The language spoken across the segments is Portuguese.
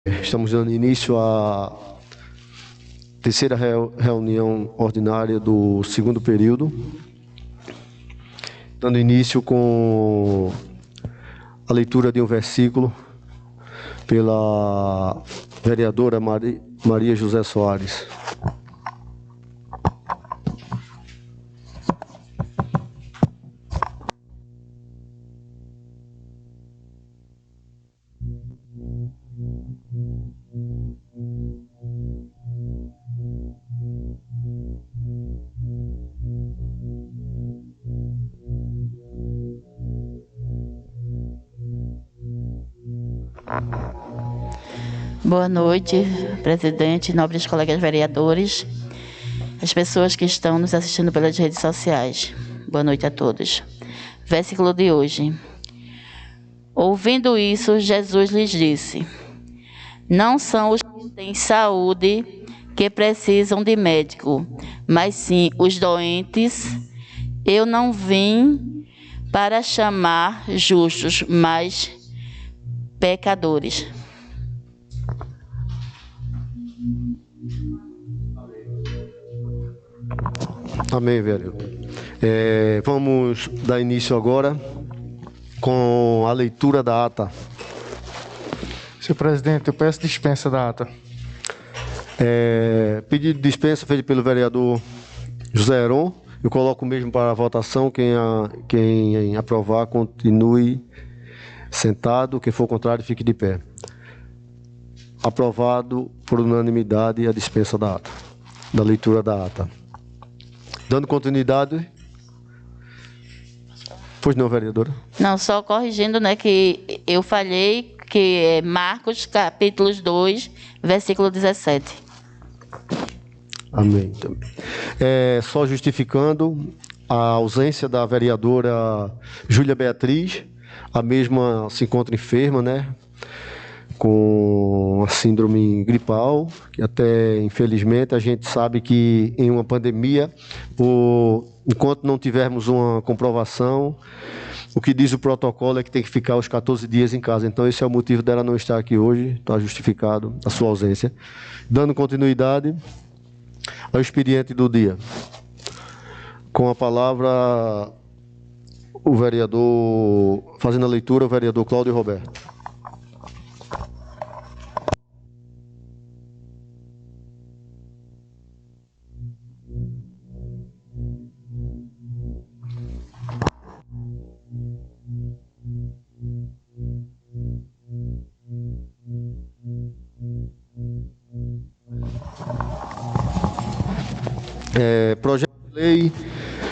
Estamos dando início à terceira reunião ordinária do segundo período, dando início com a leitura de um versículo pela vereadora Maria José Soares. Boa noite, presidente, nobres colegas vereadores, as pessoas que estão nos assistindo pelas redes sociais. Boa noite a todos. Versículo de hoje. Ouvindo isso, Jesus lhes disse: não são os que têm saúde que precisam de médico, mas sim os doentes. Eu não vim para chamar justos, mas pecadores. Amém, vereador. Vamos dar início agora com a leitura da ata. Senhor presidente, eu peço dispensa da ata. Pedido de dispensa feito pelo vereador José Heron. Eu coloco o mesmo para a votação. Quem aprovar, continue sentado. Quem for contrário, fique de pé. Aprovado por unanimidade a dispensa da ata, da leitura da ata. Dando continuidade. Pois não, vereadora? Não, só corrigindo, né, que eu falhei, que é Marcos, capítulo 2, versículo 17. Amém. Só justificando a ausência da vereadora Júlia Beatriz, a mesma se encontra enferma, né, com a síndrome gripal, que até, infelizmente, a gente sabe que em uma pandemia, enquanto não tivermos uma comprovação, o que diz o protocolo é que tem que ficar os 14 dias em casa. Então, esse é o motivo dela não estar aqui hoje, está justificado a sua ausência. Dando continuidade ao expediente do dia. Com a palavra, o vereador, fazendo a leitura, o vereador Cláudio Roberto.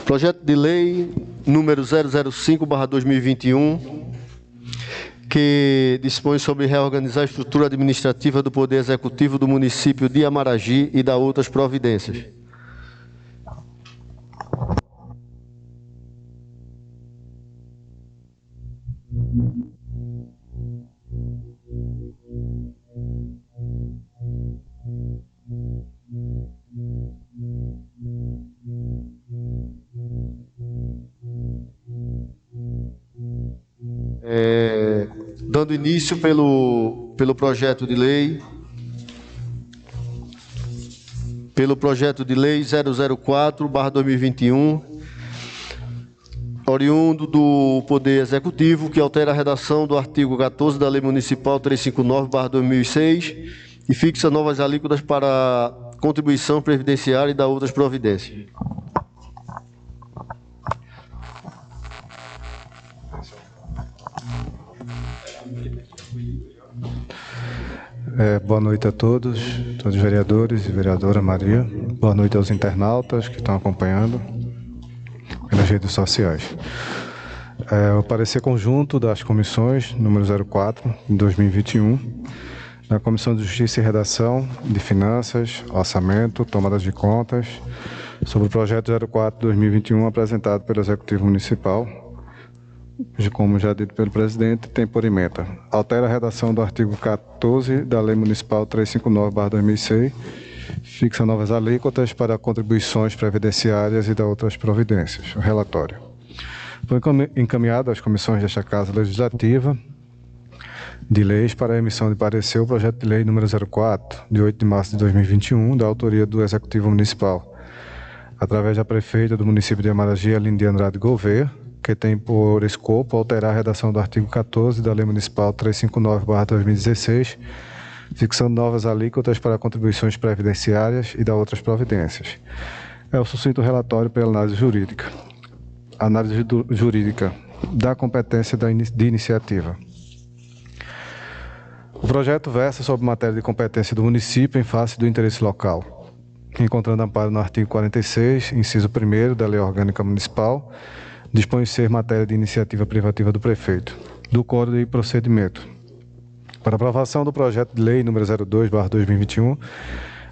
Projeto de lei número 005/2021, que dispõe sobre reorganizar a estrutura administrativa do Poder Executivo do município de Amaragi e da outras providências. Dando início pelo projeto de lei 004/2021, oriundo do Poder Executivo, que altera a redação do artigo 14 da Lei Municipal 359/2006 e fixa novas alíquotas para contribuição previdenciária e da outras providências. Boa noite a todos os vereadores e vereadora Maria. Boa noite aos internautas que estão acompanhando pelas redes sociais. O parecer conjunto das comissões número 04 de 2021, na Comissão de Justiça e Redação, de Finanças, Orçamento, Tomadas de Contas, sobre o projeto 04/2021 apresentado pelo Executivo Municipal, como já dito pelo presidente, tem por ementa: altera a redação do artigo 14 da Lei Municipal 359/2006, fixa novas alíquotas para contribuições previdenciárias e da outras providências. O relatório foi encaminhado às comissões desta Casa Legislativa, de Leis para a emissão de parecer o projeto de lei número 04, de 8 de março de 2021, da autoria do Executivo Municipal, através da prefeita do município de Amaragi, Aline de Andrade Gouveia, que tem por escopo alterar a redação do artigo 14 da Lei Municipal 359/2016, fixando novas alíquotas para contribuições previdenciárias e da outras providências. É o sucinto relatório pela análise jurídica. Análise jurídica da competência de iniciativa. O projeto versa sobre matéria de competência do município em face do interesse local, encontrando amparo no artigo 46, inciso 1º da Lei Orgânica Municipal, dispõe ser matéria de iniciativa privativa do prefeito, do Código de Procedimento. Para aprovação do projeto de lei número 02/2021,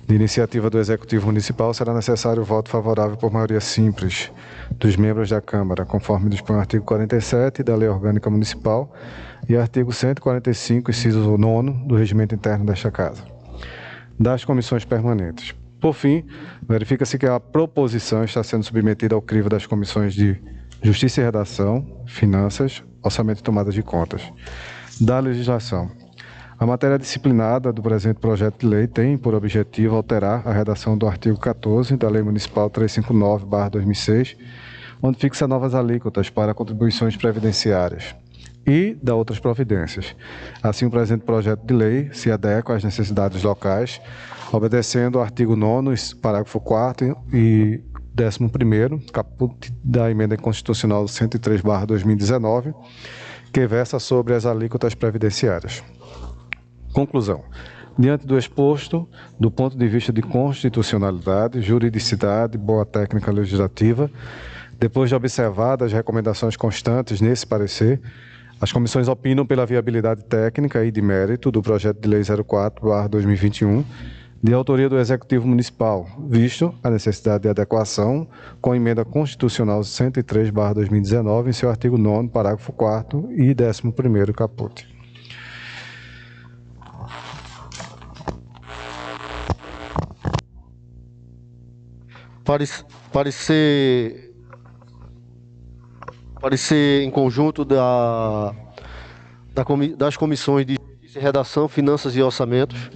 de iniciativa do Executivo Municipal, será necessário o voto favorável por maioria simples dos membros da Câmara, conforme dispõe o artigo 47 da Lei Orgânica Municipal e artigo 145, inciso 9 do Regimento Interno desta Casa. Das comissões permanentes. Por fim, verifica-se que a proposição está sendo submetida ao crivo das comissões de Justiça e Redação, Finanças, Orçamento e Tomada de Contas. Da legislação. A matéria disciplinada do presente projeto de lei tem por objetivo alterar a redação do artigo 14 da Lei Municipal 359/2006, onde fixa novas alíquotas para contribuições previdenciárias e da outras providências. Assim, o presente projeto de lei se adequa às necessidades locais, obedecendo ao artigo 9º, parágrafo 4º e 11º, caput da Emenda Constitucional 103/2019, que versa sobre as alíquotas previdenciárias. Conclusão. Diante do exposto, do ponto de vista de constitucionalidade, juridicidade, boa técnica legislativa, depois de observadas as recomendações constantes nesse parecer, as comissões opinam pela viabilidade técnica e de mérito do projeto de lei 04/2021, de autoria do Executivo Municipal, visto a necessidade de adequação com a Emenda Constitucional 103/2019 em seu artigo 9º, parágrafo 4º e 11º caput. Parecer em conjunto das comissões de Justiça e Redação, Finanças e Orçamentos.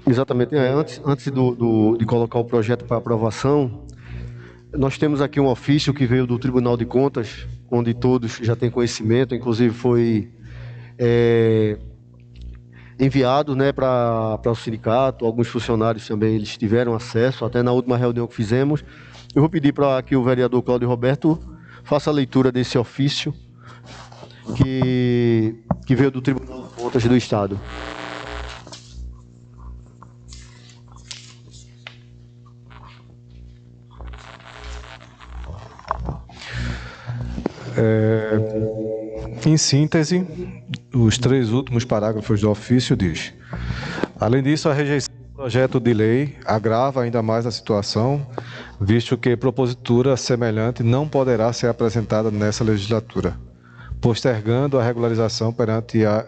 Exatamente. Antes de colocar o projeto para aprovação, nós temos aqui um ofício que veio do Tribunal de Contas, onde todos já têm conhecimento, inclusive foi enviado, né, para o sindicato. Alguns funcionários também eles tiveram acesso, até na última reunião que fizemos. Eu vou pedir para que o vereador Cláudio Roberto faça a leitura desse ofício que veio do Tribunal de Contas do Estado. Em síntese, os 3 últimos parágrafos do ofício diz: além disso, a rejeição do projeto de lei agrava ainda mais a situação, visto que propositura semelhante não poderá ser apresentada nessa legislatura, postergando a regularização perante a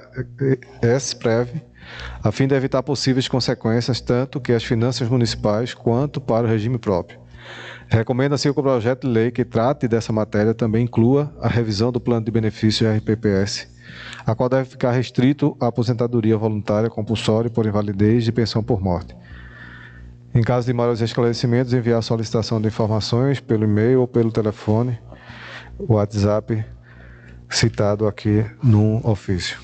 SPREV, a fim de evitar possíveis consequências tanto que as finanças municipais quanto para o regime próprio. Recomenda-se que o projeto de lei que trate dessa matéria também inclua a revisão do plano de benefícios RPPS, a qual deve ficar restrito à aposentadoria voluntária compulsória por invalidez e pensão por morte. Em caso de maiores esclarecimentos, enviar a solicitação de informações pelo e-mail ou pelo telefone, o WhatsApp citado aqui no ofício.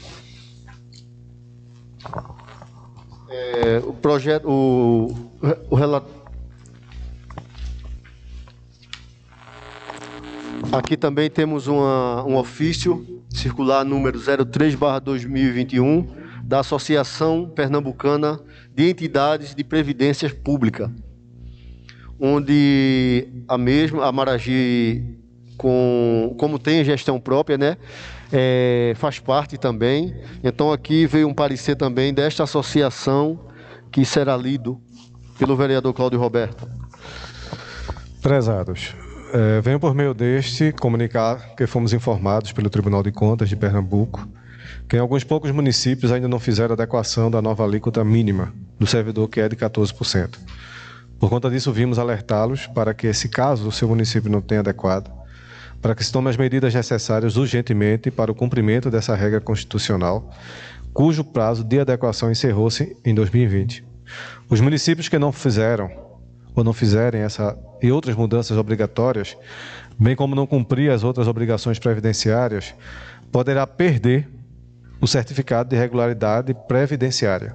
O projeto, o relatório. Aqui também temos um ofício circular número 03/2021 da Associação Pernambucana de Entidades de Previdência Pública, onde a Amaragi, como tem gestão própria, né, faz parte também. Então aqui veio um parecer também desta associação que será lido pelo vereador Cláudio Roberto. Prezados, venho por meio deste comunicar que fomos informados pelo Tribunal de Contas de Pernambuco que em alguns poucos municípios ainda não fizeram adequação da nova alíquota mínima do servidor, que é de 14%. Por conta disso, vimos alertá-los para que, se caso o seu município não tenha adequado, para que se tome as medidas necessárias urgentemente para o cumprimento dessa regra constitucional, cujo prazo de adequação encerrou-se em 2020. Os municípios que não fizeram ou não fizerem essa e outras mudanças obrigatórias, bem como não cumprir as outras obrigações previdenciárias, poderá perder o Certificado de Regularidade Previdenciária,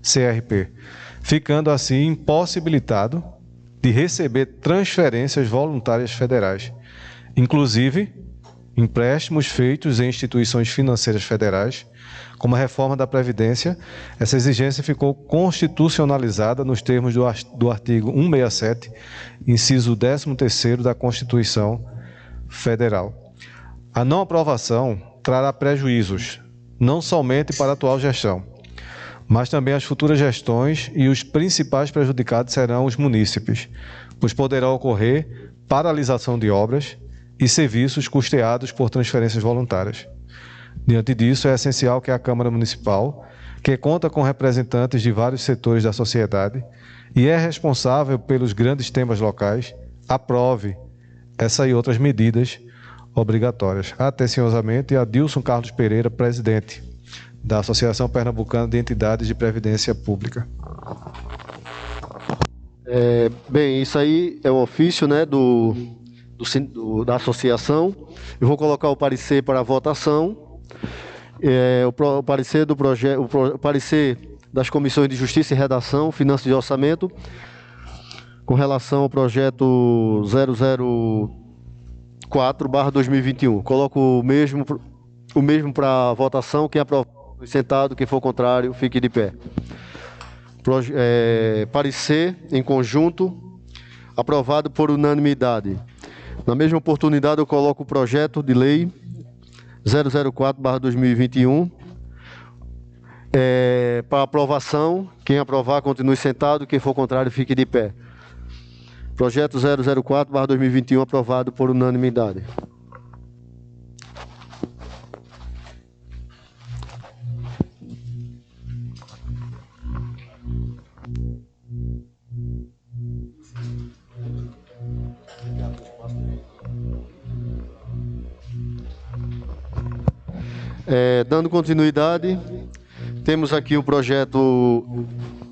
CRP, ficando assim impossibilitado de receber transferências voluntárias federais, inclusive empréstimos feitos em instituições financeiras federais. Como a reforma da Previdência, essa exigência ficou constitucionalizada nos termos do artigo 167, inciso 13º da Constituição Federal. A não aprovação trará prejuízos, não somente para a atual gestão, mas também as futuras gestões, e os principais prejudicados serão os munícipes, pois poderá ocorrer paralisação de obras e serviços custeados por transferências voluntárias. Diante disso, é essencial que a Câmara Municipal, que conta com representantes de vários setores da sociedade e é responsável pelos grandes temas locais, aprove essa e outras medidas obrigatórias. Atenciosamente, Adilson Carlos Pereira, presidente da Associação Pernambucana de Entidades de Previdência Pública. Bem, isso aí é o ofício, né, da associação. Eu vou colocar o parecer para votação. O parecer do projeto, o parecer das comissões de Justiça e Redação, Finanças e Orçamento, com relação ao projeto 004/2021. Coloco o mesmo para votação. Quem aprovar, sentado; quem for contrário, fique de pé. Parecer em conjunto, aprovado por unanimidade. Na mesma oportunidade, eu coloco o projeto de lei 004/2021 para aprovação. Quem aprovar, continue sentado; quem for contrário, fique de pé. Projeto 004/2021 aprovado por unanimidade. Dando continuidade, temos aqui o projeto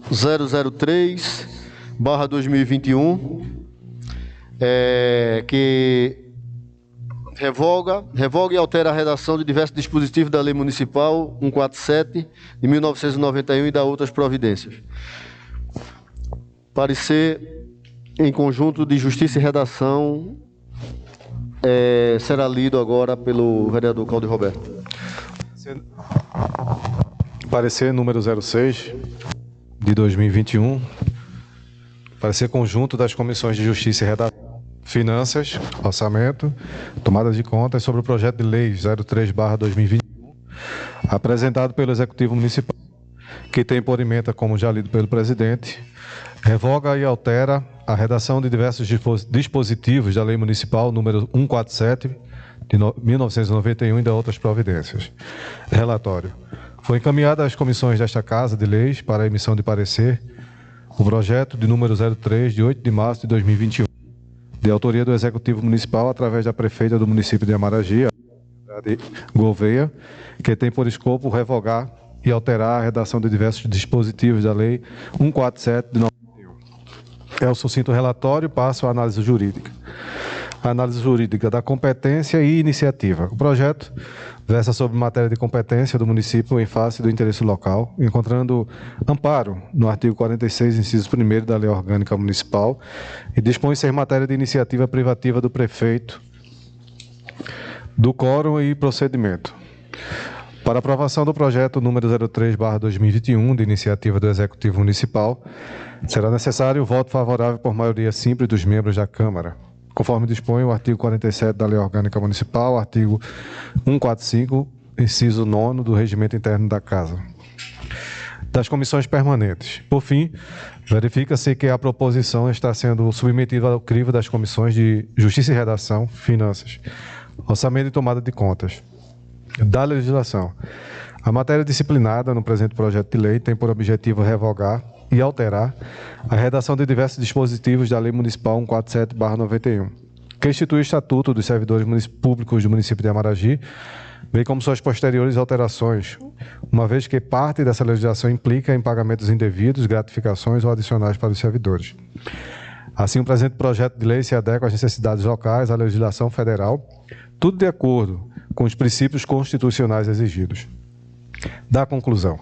003/2021, que revoga e altera a redação de diversos dispositivos da Lei Municipal 147 de 1991 e da outras providências. Parecer em conjunto de Justiça e Redação será lido agora pelo vereador Cláudio Roberto. Parecer número 06 de 2021. Parecer conjunto das comissões de Justiça e Redação, Finanças, Orçamento, Tomada de Contas sobre o projeto de lei 03/2021, apresentado pelo Executivo Municipal, que tem por ementa, como já lido pelo presidente, revoga e altera a redação de diversos dispositivos da Lei Municipal número 147 de 1991 e de outras providências. Relatório. Foi encaminhado às comissões desta Casa de Leis para a emissão de parecer o projeto de número 03, de 8 de março de 2021, de autoria do Executivo Municipal, através da prefeita do município de Amaragi, Gouveia, que tem por escopo revogar e alterar a redação de diversos dispositivos da Lei 147 de 91. É o sucinto relatório, passo à análise jurídica. A análise jurídica da competência e iniciativa. O projeto versa sobre matéria de competência do município em face do interesse local, encontrando amparo no artigo 46, inciso 1º da Lei Orgânica Municipal, e dispõe ser matéria de iniciativa privativa do prefeito, do quórum e procedimento. Para aprovação do projeto número 03/2021, de iniciativa do Executivo Municipal, será necessário o voto favorável por maioria simples dos membros da Câmara, conforme dispõe o artigo 47 da Lei Orgânica Municipal, artigo 145, inciso 9º do Regimento Interno da Casa. Das comissões permanentes. Por fim, verifica-se que a proposição está sendo submetida ao crivo das comissões de Justiça e Redação, Finanças, Orçamento e Tomada de Contas. Da legislação. A matéria disciplinada no presente projeto de lei tem por objetivo revogar e alterar a redação de diversos dispositivos da Lei Municipal 147/91, que institui o Estatuto dos Servidores Públicos do município de Amaragi, bem como suas posteriores alterações, uma vez que parte dessa legislação implica em pagamentos indevidos, gratificações ou adicionais para os servidores. Assim, o presente projeto de lei se adequa às necessidades locais, à legislação federal, tudo de acordo com os princípios constitucionais exigidos. Da conclusão.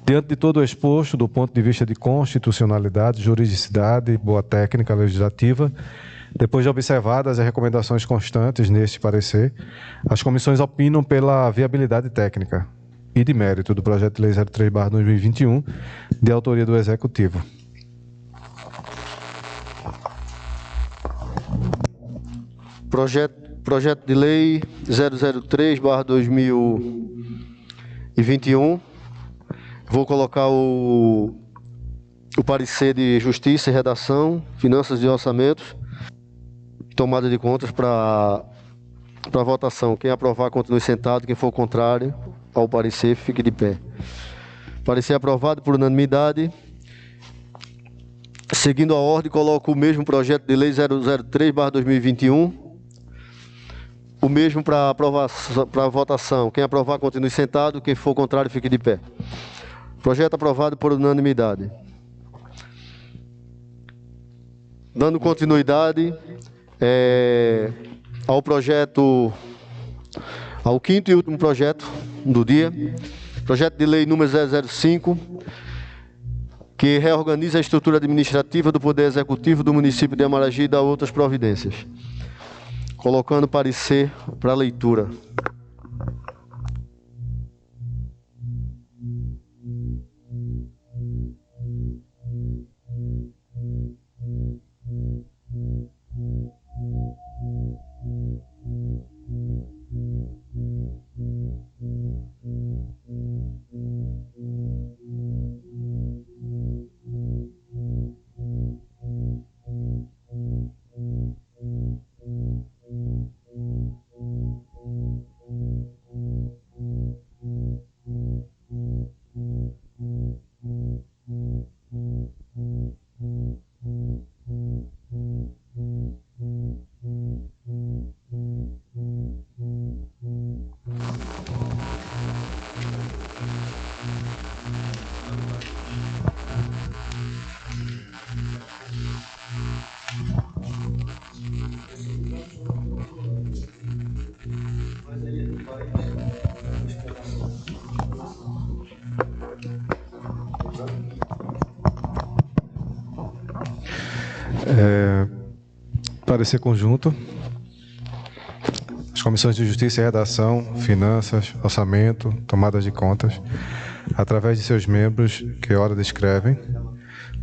Diante de todo o exposto, do ponto de vista de constitucionalidade, juridicidade e boa técnica legislativa, depois de observadas as recomendações constantes neste parecer, as comissões opinam pela viabilidade técnica e de mérito do projeto de lei 03/2021, de autoria do Executivo. Projeto de lei 003/2021. Vou colocar o parecer de Justiça e Redação, Finanças e Orçamentos, tomada de contas para votação. Quem aprovar, continue sentado. Quem for contrário ao parecer, fique de pé. Parecer aprovado por unanimidade. Seguindo a ordem, coloco o mesmo projeto de lei 003/2021. O mesmo para votação. Quem aprovar, continue sentado. Quem for contrário, fique de pé. Projeto aprovado por unanimidade. Dando continuidade ao projeto, ao quinto e último projeto do dia, projeto de lei número 005, que reorganiza a estrutura administrativa do Poder Executivo do município de Amaragi e dá outras providências. Colocando parecer para leitura. Parecer conjunto. As comissões de Justiça e Redação, Finanças, Orçamento, Tomadas de Contas, através de seus membros que ora descrevem,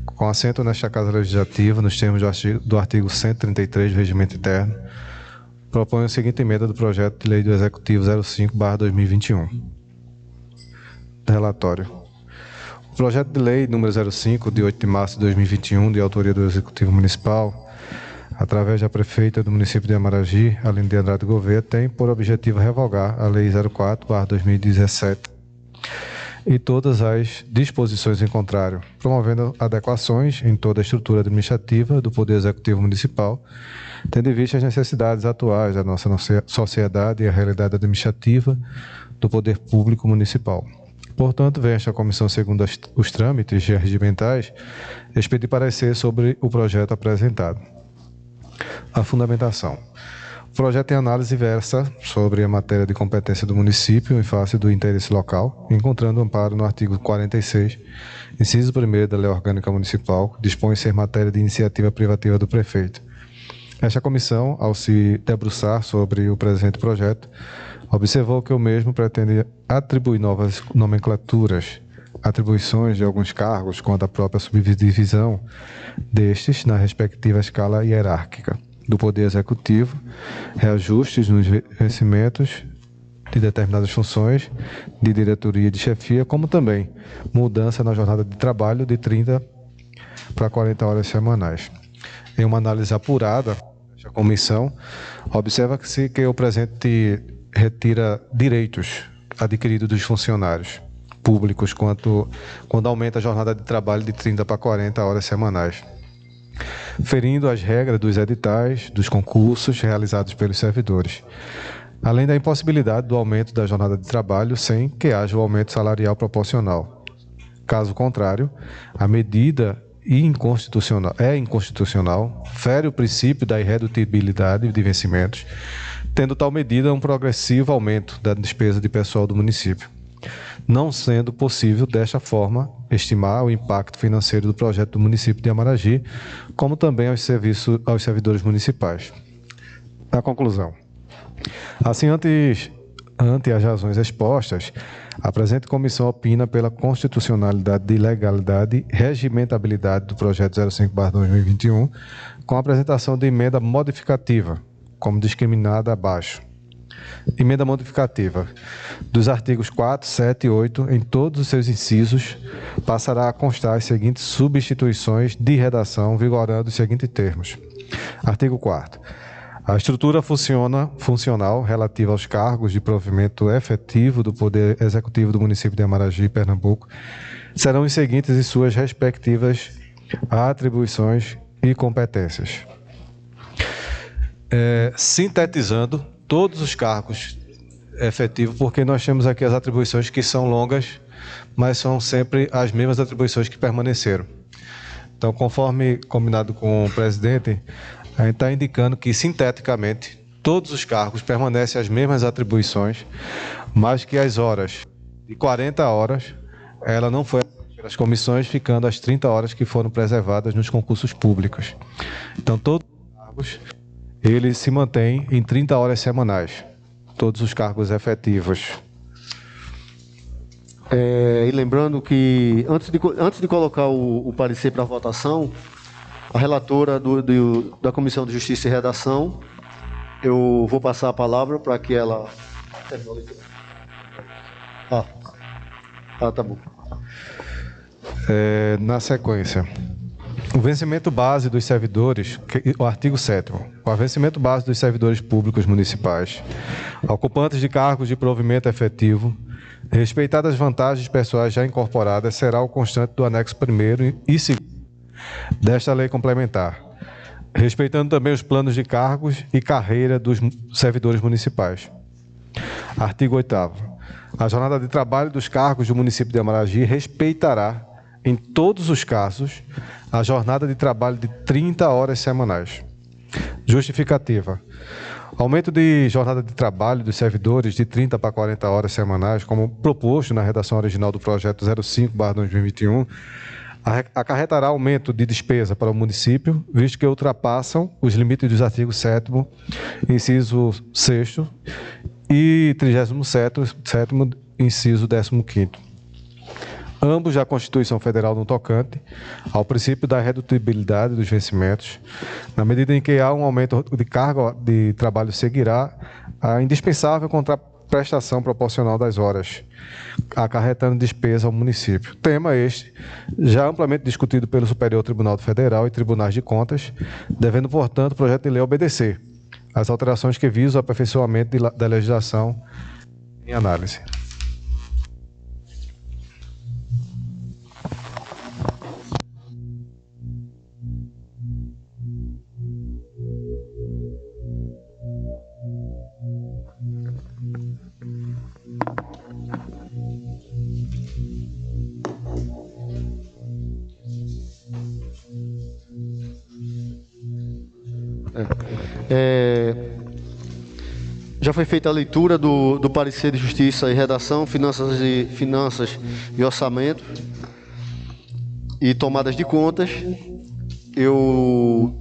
com assento nesta Casa Legislativa, nos termos do artigo 133 do Regimento Interno, propõe a seguinte emenda do projeto de lei do Executivo 05/2021. Relatório. O projeto de lei número 05, de 8 de março de 2021, de autoria do Executivo Municipal, através da prefeita do município de Amaragi, Aline de Andrade Gouveia, tem por objetivo revogar a Lei 04/2017 e todas as disposições em contrário, promovendo adequações em toda a estrutura administrativa do Poder Executivo Municipal, tendo em vista as necessidades atuais da nossa sociedade e a realidade administrativa do Poder Público Municipal. Portanto, vem esta comissão, segundo os trâmites regimentais, expedir parecer sobre o projeto apresentado. A fundamentação. O projeto em análise versa sobre a matéria de competência do município em face do interesse local, encontrando amparo no artigo 46, inciso 1º da Lei Orgânica Municipal, que dispõe ser matéria de iniciativa privativa do prefeito. Esta comissão, ao se debruçar sobre o presente projeto, observou que o mesmo pretende atribuir novas nomenclaturas, atribuições de alguns cargos quanto à própria subdivisão destes na respectiva escala hierárquica do Poder Executivo, reajustes nos vencimentos de determinadas funções de diretoria e de chefia, como também mudança na jornada de trabalho de 30 para 40 horas semanais. Em uma análise apurada, a comissão observa-se que o presente retira direitos adquiridos dos funcionários públicos quando aumenta a jornada de trabalho de 30 para 40 horas semanais. ferindo as regras dos editais, dos concursos realizados pelos servidores, além da impossibilidade do aumento da jornada de trabalho sem que haja o aumento salarial proporcional. Caso contrário, a medida é inconstitucional, fere o princípio da irredutibilidade de vencimentos, tendo tal medida um progressivo aumento da despesa de pessoal do município, não sendo possível, desta forma, estimar o impacto financeiro do projeto do município de Amaragi, como também aos servidores municipais. A conclusão. Assim, ante as razões expostas, a presente comissão opina pela constitucionalidade de legalidade e regimentabilidade do projeto 05/2021, com a apresentação de emenda modificativa, como discriminada abaixo. Emenda modificativa. Dos artigos 4, 7 e 8, em todos os seus incisos, passará a constar as seguintes substituições de redação, vigorando os seguintes termos. Artigo 4º. A estrutura funcional relativa aos cargos de provimento efetivo do Poder Executivo do município de Amaragi, Pernambuco, serão os seguintes em suas respectivas atribuições e competências. Sintetizando, todos os cargos efetivos, porque nós temos aqui as atribuições que são longas, mas são sempre as mesmas atribuições que permaneceram. Então, conforme combinado com o presidente, a gente está indicando que, sinteticamente, todos os cargos permanecem as mesmas atribuições, mas que as horas, de 40 horas, ela não foi pelas comissões, ficando as 30 horas que foram preservadas nos concursos públicos. Então, todos os cargos, eles se mantêm em 30 horas semanais, todos os cargos efetivos. E lembrando que, antes de colocar o parecer para votação, a relatora da Comissão de Justiça e Redação, eu vou passar a palavra para que ela... tá bom. Na sequência, o vencimento base dos servidores, o artigo 7º, o vencimento base dos servidores públicos municipais, ocupantes de cargos de provimento efetivo, respeitadas as vantagens pessoais já incorporadas, será o constante do anexo 1º e 2º desta lei complementar, respeitando também os planos de cargos e carreira dos servidores municipais. Artigo 8º. A jornada de trabalho dos cargos do município de Amaragi respeitará, em todos os casos, a jornada de trabalho de 30 horas semanais. Justificativa. Aumento de jornada de trabalho dos servidores de 30 para 40 horas semanais, como proposto na redação original do projeto 05/2021, acarretará aumento de despesa para o município, visto que ultrapassam os limites dos artigos 7º, inciso 6º e 37º, inciso 15º. Ambos da Constituição Federal no tocante ao princípio da redutibilidade dos vencimentos, na medida em que há um aumento de carga de trabalho, seguirá a indispensável contraprestação proporcional das horas, acarretando despesa ao município. Tema este já amplamente discutido pelo Superior Tribunal Federal e Tribunais de Contas, devendo, portanto, o projeto de lei obedecer às alterações que visam o aperfeiçoamento da legislação em análise. Já foi feita a leitura do parecer de Justiça e Redação, Finanças e Orçamento e Tomadas de Contas. Eu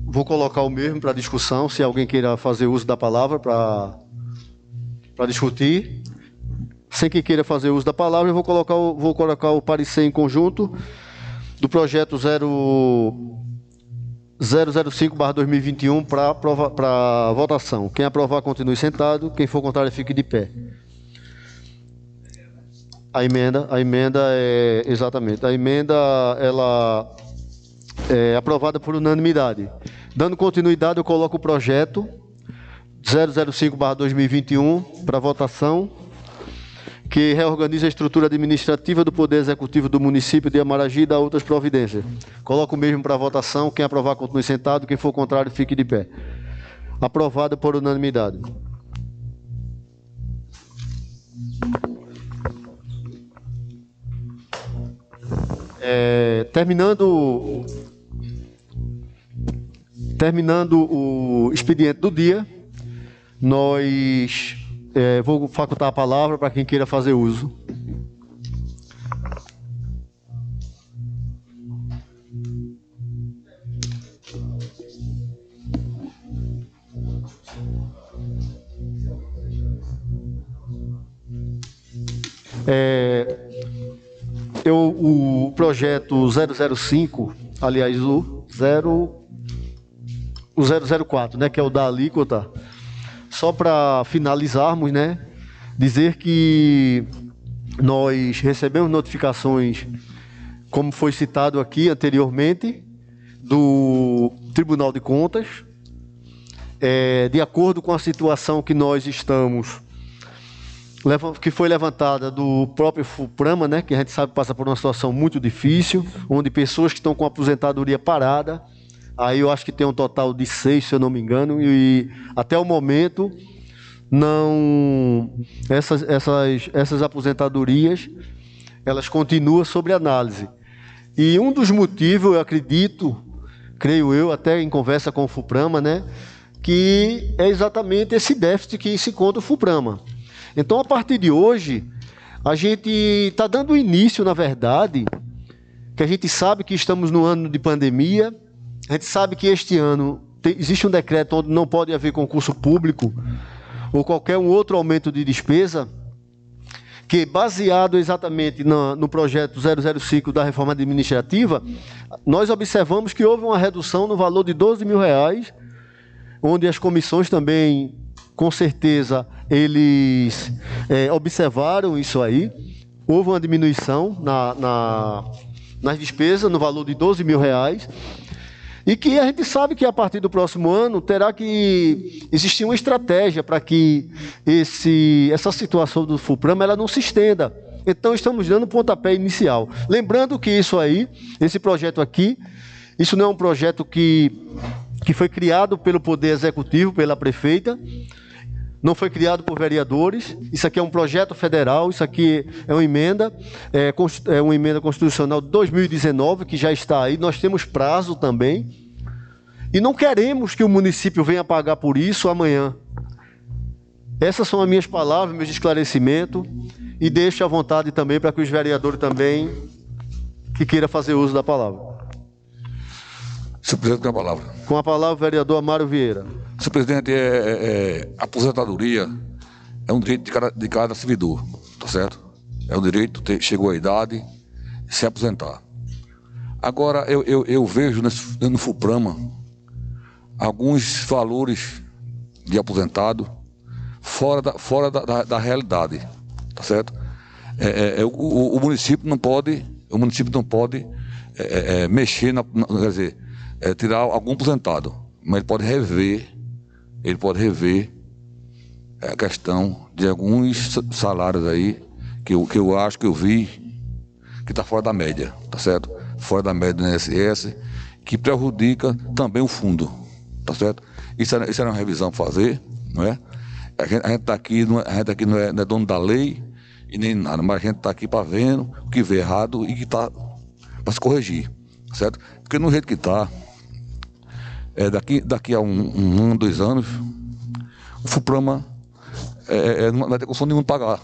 vou colocar o mesmo para discussão, se alguém queira fazer uso da palavra para discutir. Sem que queira fazer uso da palavra, eu vou colocar o parecer em conjunto do projeto 005/2021 para votação. Quem aprovar, continue sentado. Quem for contrário, fique de pé. A emenda é... Exatamente. A emenda, ela é aprovada por unanimidade. Dando continuidade, eu coloco o projeto 005/2021 para votação. que reorganiza a estrutura administrativa do Poder Executivo do município de Amaragi e dá outras providências. Coloco o mesmo para votação. Quem aprovar, continue sentado. Quem for contrário, fique de pé. Aprovado por unanimidade. Terminando o expediente do dia, vou facultar a palavra para quem queira fazer uso. O projeto 005, aliás, o 004, né, que é o da alíquota, só para finalizarmos, né, dizer que nós recebemos notificações, como foi citado aqui anteriormente, do Tribunal de Contas, de acordo com a situação que nós estamos, que foi levantada do próprio FUPRAMA, né, que a gente sabe passa por uma situação muito difícil, onde pessoas que estão com aposentadoria parada, aí eu acho que tem um total de 6, se eu não me engano, e até o momento essas aposentadorias, elas continuam sob análise. E um dos motivos, eu acredito, creio eu, até em conversa com o FUPRAMA, né, que é exatamente esse déficit que se encontra o FUPRAMA. Então, a partir de hoje, a gente está dando início, na verdade, que a gente sabe que estamos no ano de pandemia, a gente sabe que este ano existe um decreto onde não pode haver concurso público ou qualquer um outro aumento de despesa, que baseado exatamente no projeto 005 da reforma administrativa, nós observamos que houve uma redução no valor de R$12 mil, onde as comissões também, com certeza, eles observaram isso aí. Houve uma diminuição nas despesas no valor de R$12 mil, e que a gente sabe que a partir do próximo ano terá que existir uma estratégia para que essa situação do FUPRAMA ela não se estenda. Então estamos dando pontapé inicial. Lembrando que isso aí, esse projeto aqui, isso não é um projeto que foi criado pelo Poder Executivo, pela prefeita, não foi criado por vereadores, isso aqui é um projeto federal, isso aqui é uma emenda constitucional de 2019, que já está aí, nós temos prazo também, e não queremos que o município venha pagar por isso amanhã. Essas são as minhas palavras, meus esclarecimentos, e deixo à vontade também para que os vereadores também, que queiram fazer uso da palavra. Senhor presidente, com a palavra. Com a palavra, o vereador Amaro Vieira. Senhor presidente, a aposentadoria é um direito de cada servidor, tá certo? É um direito, chegou a idade, se aposentar. Agora, eu vejo no FUPRAMA alguns valores de aposentado fora da realidade, tá certo? O município não pode mexer, quer dizer, tirar algum aposentado, mas ele pode rever a questão de alguns salários aí que eu acho que eu vi que está fora da média, tá certo? Fora da média do INSS, que prejudica também o fundo, tá certo? Isso era uma revisão para fazer, não é? A gente está aqui, não é dono da lei e nem nada, mas a gente está aqui para ver o que vê errado e que está para se corrigir, certo? Porque no jeito que está, daqui a um ano, 2 anos, o FUPRAMA não vai ter condição nenhuma de pagar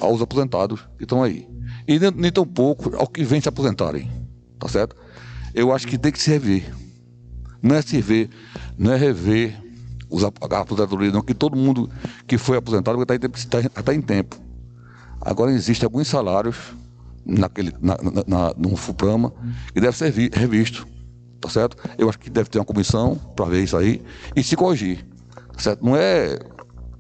aos aposentados que estão aí. E nem tão pouco ao que vem se aposentarem, tá certo? Eu acho que tem que se rever. Não é rever a aposentadoria, não, que todo mundo que foi aposentado está em tempo. Agora existem alguns salários no FUPRAMA que deve ser revisto, tá certo? Eu acho que deve ter uma comissão para ver isso aí e se corrigir, tá certo? Não é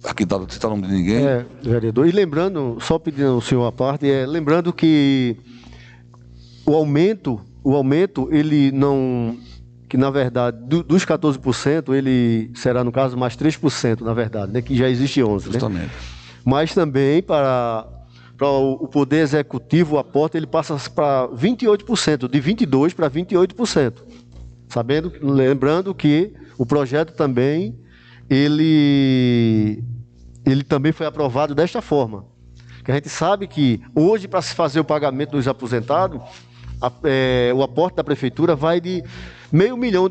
aqui citar o nome de ninguém. Vereador, e lembrando, só pedindo ao senhor a parte, lembrando que o aumento, ele não, que na verdade, dos 14%, ele será, no caso, mais 3%, na verdade, né, que já existe 11%. Justamente. Né? Mas também para para o Poder Executivo, o aporte ele passa para 28%, de 22% para 28%. Lembrando que o projeto também, ele também foi aprovado desta forma. Que a gente sabe que hoje, para se fazer o pagamento dos aposentados, o aporte da prefeitura vai de R$500 mil.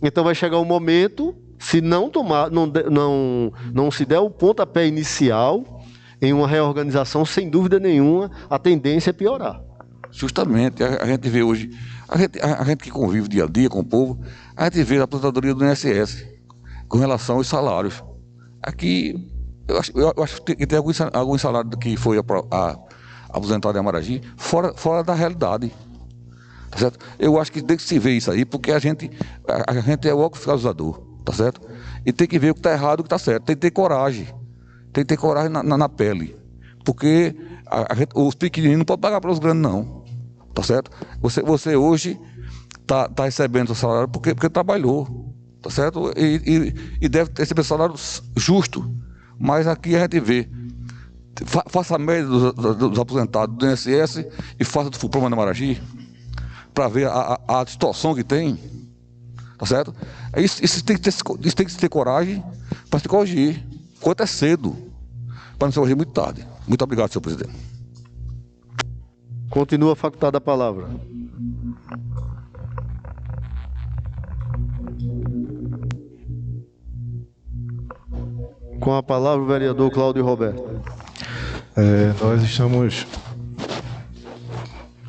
Então vai chegar um momento, se não se der o pontapé inicial em uma reorganização, sem dúvida nenhuma, a tendência é piorar. Justamente, a gente vê hoje, a gente que convive dia a dia com o povo, a gente vê a aposentadoria do INSS com relação aos salários. Aqui, eu acho que tem alguns salários que foi aposentado em Amaragi fora da realidade. Tá certo? Eu acho que tem que se ver isso aí, porque a gente é o óculos fiscalizador, tá certo? E tem que ver o que está errado e o que está certo. Tem que ter coragem. Tem que ter coragem na pele. Porque os pequeninos não podem pagar para os grandes, não. Tá certo? Você hoje está recebendo o salário porque trabalhou. Tá certo? E deve receber salário justo. Mas aqui a gente vê. Faça a média dos aposentados do INSS e faça do FUPROMA de Amaragi, para ver a distorção que tem. Tá certo? Isso tem que ter coragem para se corrigir. Quanto é cedo, para não se corrigir muito tarde. Muito obrigado, senhor presidente. Continua facultada a palavra. Com a palavra o vereador Cláudio Roberto. Nós estamos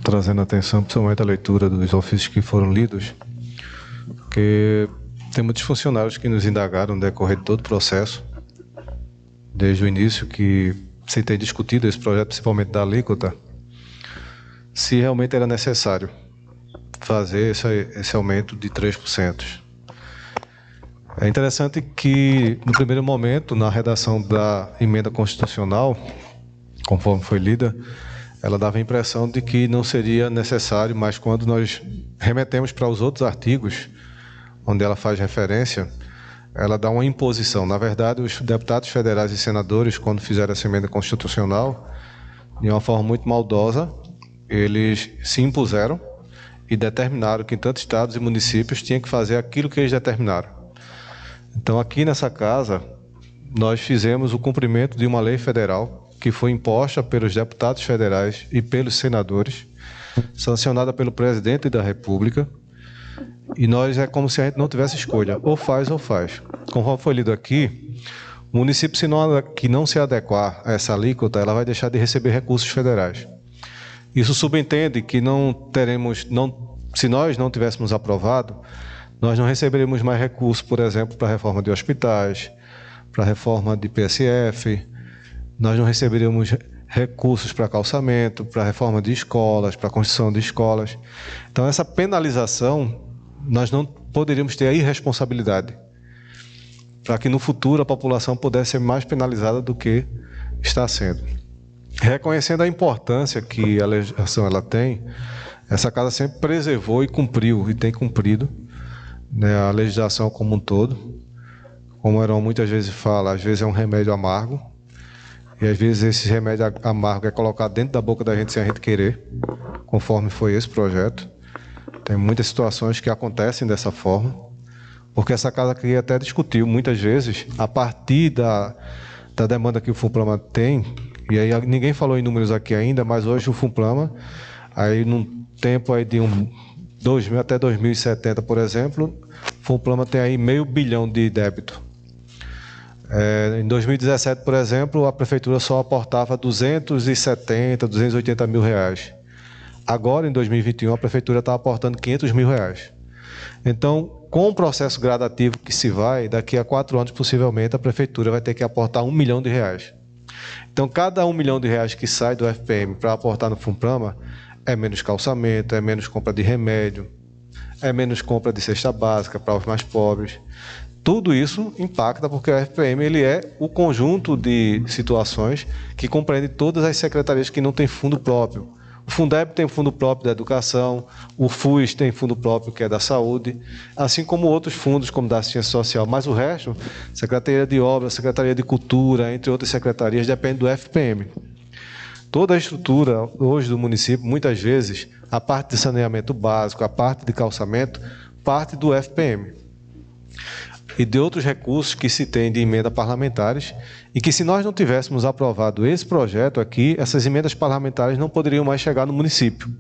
trazendo atenção, principalmente a leitura dos ofícios que foram lidos, porque tem muitos funcionários que nos indagaram no decorrer de todo o processo, desde o início, que se tem discutido esse projeto, principalmente da alíquota, se realmente era necessário fazer esse aumento de 3%. É interessante que, no primeiro momento, na redação da emenda constitucional, conforme foi lida, ela dava a impressão de que não seria necessário, mas quando nós remetemos para os outros artigos, onde ela faz referência, ela dá uma imposição. Na verdade, os deputados federais e senadores, quando fizeram essa emenda constitucional, de uma forma muito maldosa, eles se impuseram e determinaram que tanto estados e municípios tinham que fazer aquilo que eles determinaram. Então, aqui nessa casa, nós fizemos o cumprimento de uma lei federal que foi imposta pelos deputados federais e pelos senadores, sancionada pelo presidente da República, e nós é como se a gente não tivesse escolha, ou faz ou faz. Conforme foi lido aqui, o município, que não se adequar a essa alíquota, ela vai deixar de receber recursos federais. Isso subentende que se nós não tivéssemos aprovado, nós não receberemos mais recursos, por exemplo, para a reforma de hospitais, para a reforma de PSF, nós não receberíamos recursos para calçamento, para a reforma de escolas, para a construção de escolas. Então, essa penalização, nós não poderíamos ter a irresponsabilidade, para que no futuro a população pudesse ser mais penalizada do que está sendo. Reconhecendo a importância que a legislação ela tem, essa casa sempre preservou e cumpriu, e tem cumprido, né, a legislação como um todo. Como o Heron muitas vezes fala, às vezes é um remédio amargo, e às vezes esse remédio amargo é colocado dentro da boca da gente sem a gente querer, conforme foi esse projeto. Tem muitas situações que acontecem dessa forma, porque essa casa aqui até discutiu muitas vezes, a partir da demanda que o FUNPLAMA tem, e aí ninguém falou em números aqui ainda, mas hoje o FUNPLAMA, aí num tempo aí de 2000 até 2070, por exemplo, o FUNPLAMA tem aí R$500 bilhão de débito. Em 2017, por exemplo, a prefeitura só aportava 270, 280 mil reais. Agora, em 2021, a prefeitura está aportando 500 mil reais. Então, com o processo gradativo que se vai, daqui a 4 anos, possivelmente, a prefeitura vai ter que aportar R$1 milhão. Então, cada R$1 milhão que sai do FPM para aportar no FUNPLAMA é menos calçamento, é menos compra de remédio, é menos compra de cesta básica para os mais pobres. Tudo isso impacta porque o FPM ele é o conjunto de situações que compreende todas as secretarias que não têm fundo próprio. O Fundeb tem fundo próprio da educação, o FUS tem fundo próprio que é da saúde, assim como outros fundos como da assistência social, mas o resto, Secretaria de Obras, Secretaria de Cultura, entre outras secretarias, depende do FPM. Toda a estrutura hoje do município, muitas vezes, a parte de saneamento básico, a parte de calçamento, parte do FPM. E de outros recursos que se tem de emenda parlamentares, e que se nós não tivéssemos aprovado esse projeto aqui, essas emendas parlamentares não poderiam mais chegar no município.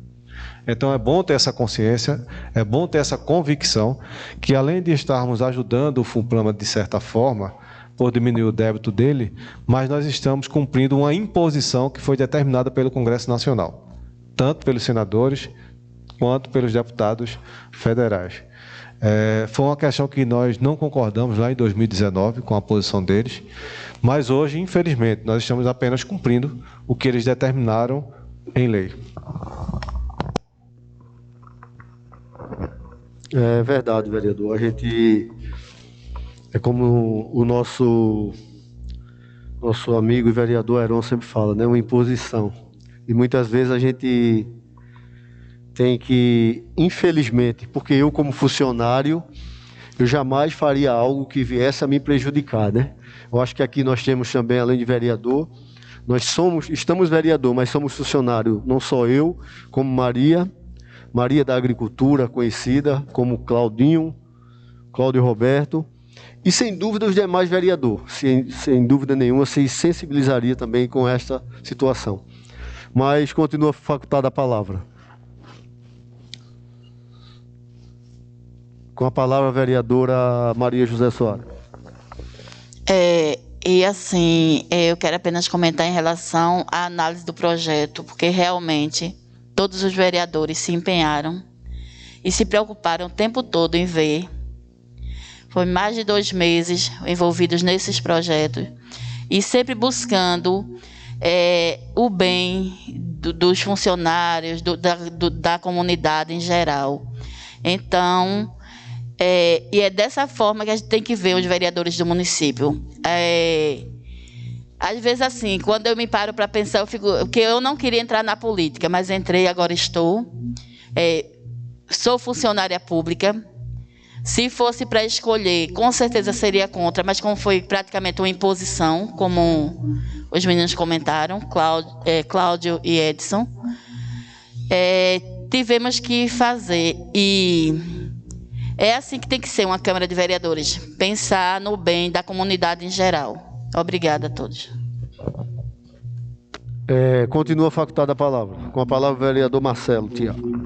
Então é bom ter essa consciência, é bom ter essa convicção, que além de estarmos ajudando o FUNPLAMA de certa forma, por diminuir o débito dele, mas nós estamos cumprindo uma imposição que foi determinada pelo Congresso Nacional, tanto pelos senadores quanto pelos deputados federais. Foi uma questão que nós não concordamos lá em 2019 com a posição deles, mas hoje, infelizmente, nós estamos apenas cumprindo o que eles determinaram em lei. É verdade, vereador. A gente, é como o nosso amigo e vereador Heron sempre fala, né? Uma imposição. E muitas vezes a gente tem que, infelizmente, porque eu como funcionário, eu jamais faria algo que viesse a me prejudicar, né? Eu acho que aqui nós temos também, além de vereador, estamos vereador, mas somos funcionário, não só eu, como Maria da Agricultura, conhecida como Cláudio Roberto, e sem dúvida os demais vereadores, sem dúvida nenhuma, se sensibilizaria também com esta situação. Mas continua facultada a palavra. Com a palavra a vereadora Maria José Soares. Eu quero apenas comentar em relação à análise do projeto, porque realmente todos os vereadores se empenharam e se preocuparam o tempo todo em ver. Foi mais de 2 meses envolvidos nesses projetos e sempre buscando o bem dos funcionários, da comunidade em geral. Então, e é dessa forma que a gente tem que ver os vereadores do município. Às vezes, assim, quando eu me paro para pensar, eu fico... Porque eu não queria entrar na política, mas entrei, agora estou. Sou funcionária pública. Se fosse para escolher, com certeza seria contra, mas como foi praticamente uma imposição, como os meninos comentaram, Cláudio e Edson, tivemos que fazer. E é assim que tem que ser uma Câmara de Vereadores, pensar no bem da comunidade em geral. Obrigada a todos. Continua facultada a palavra. Com a palavra o vereador Marcelo Thiago.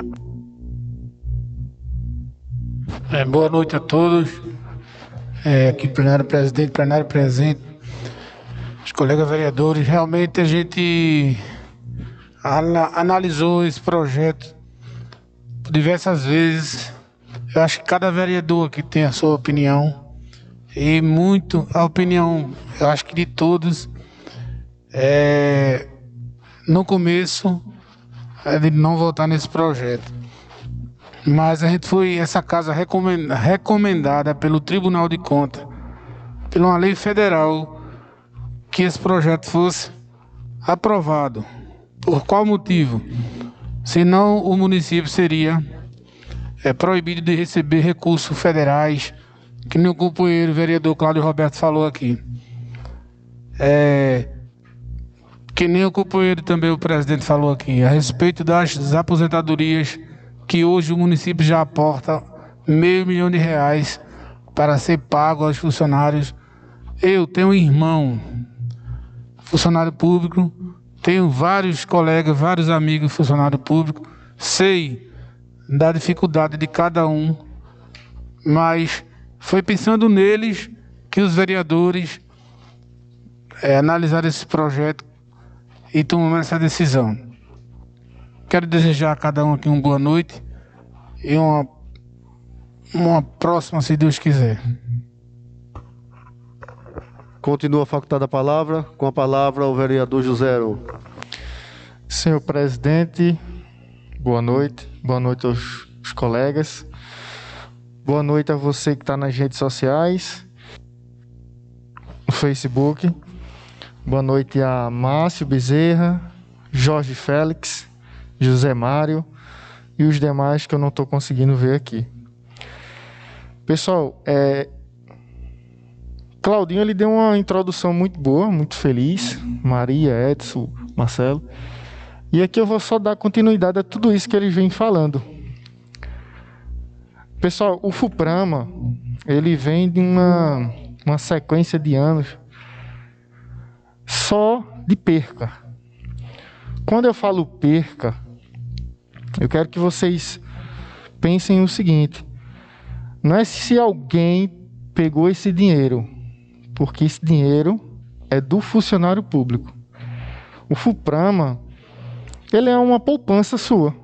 Boa noite a todos. Aqui plenário presidente, plenário presente, os colegas vereadores. Realmente a gente analisou esse projeto diversas vezes. Eu acho que cada vereador aqui tem a sua opinião. E muito a opinião, eu acho que de todos, no começo, é de não votar nesse projeto. Mas essa casa recomendada pelo Tribunal de Contas, pela uma lei federal, que esse projeto fosse aprovado. Por qual motivo? Senão o município seria proibido de receber recursos federais, que nem o companheiro vereador Cláudio Roberto falou aqui. Que nem o companheiro também, o presidente, falou aqui, a respeito das aposentadorias, que hoje o município já aporta R$500 mil para ser pago aos funcionários. Eu tenho um irmão, funcionário público, tenho vários colegas, vários amigos funcionário público, sei da dificuldade de cada um, mas foi pensando neles que os vereadores analisaram esse projeto e tomaram essa decisão. Quero desejar a cada um aqui uma boa noite e uma próxima, se Deus quiser. Continua facultada a palavra. Com a palavra o vereador José Heron. Senhor presidente, boa noite. Boa noite aos colegas. Boa noite a você que está nas redes sociais, no Facebook. Boa noite a Márcio Bezerra, Jorge Félix, José Mário e os demais que eu não estou conseguindo ver aqui. Pessoal, Claudinho ele deu uma introdução muito boa, muito feliz. Maria, Edson, Marcelo. E aqui eu vou só dar continuidade a tudo isso que eles vêm falando. Pessoal, o FUPRAMA, ele vem de uma sequência de anos só de perca. Quando eu falo perca, eu quero que vocês pensem o seguinte: não é se alguém pegou esse dinheiro, porque esse dinheiro é do funcionário público. O FUPRAMA, ele é uma poupança sua.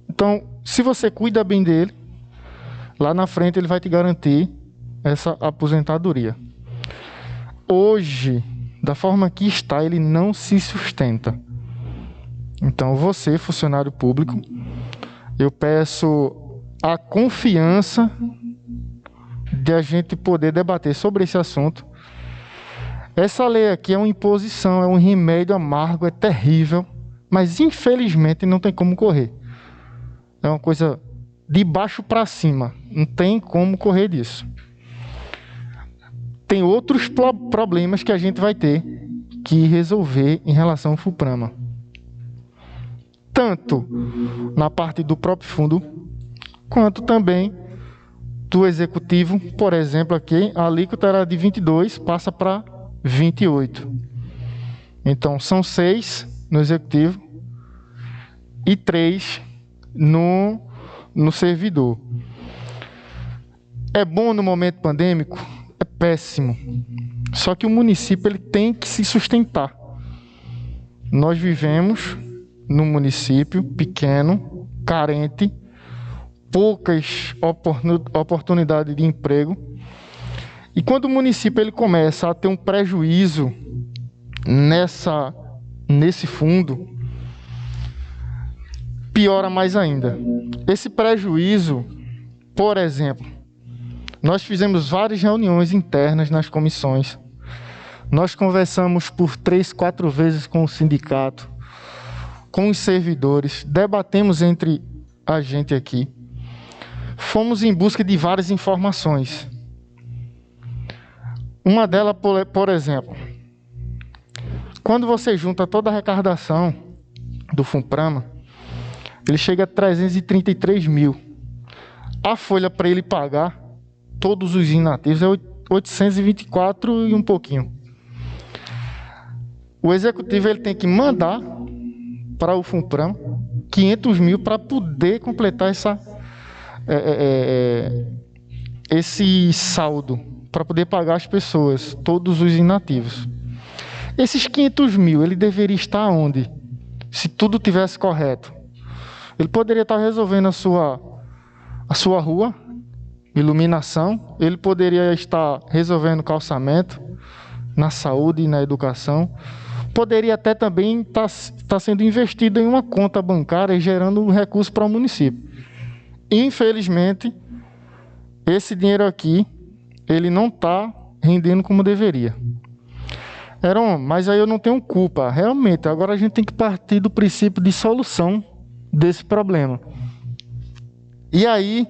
Então, se você cuida bem dele, lá na frente ele vai te garantir essa aposentadoria. Hoje, da forma que está, ele não se sustenta. Então, você, funcionário público, eu peço a confiança de a gente poder debater sobre esse assunto. Essa lei aqui é uma imposição, é um remédio amargo, é terrível, mas infelizmente não tem como correr. É uma coisa de baixo para cima, não tem como correr disso. Tem outros problemas que a gente vai ter que resolver em relação ao FUPRAMA. Tanto na parte do próprio fundo, quanto também do executivo. Por exemplo, aqui a alíquota era de 22, passa para 28. Então, são 6 no executivo e 3 no servidor. É bom no momento pandêmico? É péssimo. Só que o município ele tem que se sustentar. Nós vivemos num município pequeno, carente, poucas oportunidades de emprego. E quando o município ele começa a ter um prejuízo nesse fundo, piora mais ainda. Esse prejuízo, por exemplo, nós fizemos várias reuniões internas nas comissões. Nós conversamos por 3, 4 vezes com o sindicato, com os servidores, debatemos entre a gente aqui. Fomos em busca de várias informações. Uma delas, por exemplo, quando você junta toda a arrecadação do FUPRAMA, ele chega a 333 mil. A folha para ele pagar todos os inativos é 824 e um pouquinho. O executivo ele tem que mandar para o FUPRAMA 500 mil para poder completar esse saldo, para poder pagar as pessoas, todos os inativos. Esses 500 mil, ele deveria estar onde? Se tudo tivesse correto. Ele poderia estar resolvendo a sua rua, iluminação, ele poderia estar resolvendo calçamento, na saúde e na educação, poderia até também estar sendo investido em uma conta bancária e gerando recurso para o município. Infelizmente, esse dinheiro aqui, ele não está rendendo como deveria. Mas aí eu não tenho culpa, realmente. Agora a gente tem que partir do princípio de solução desse problema. E aí,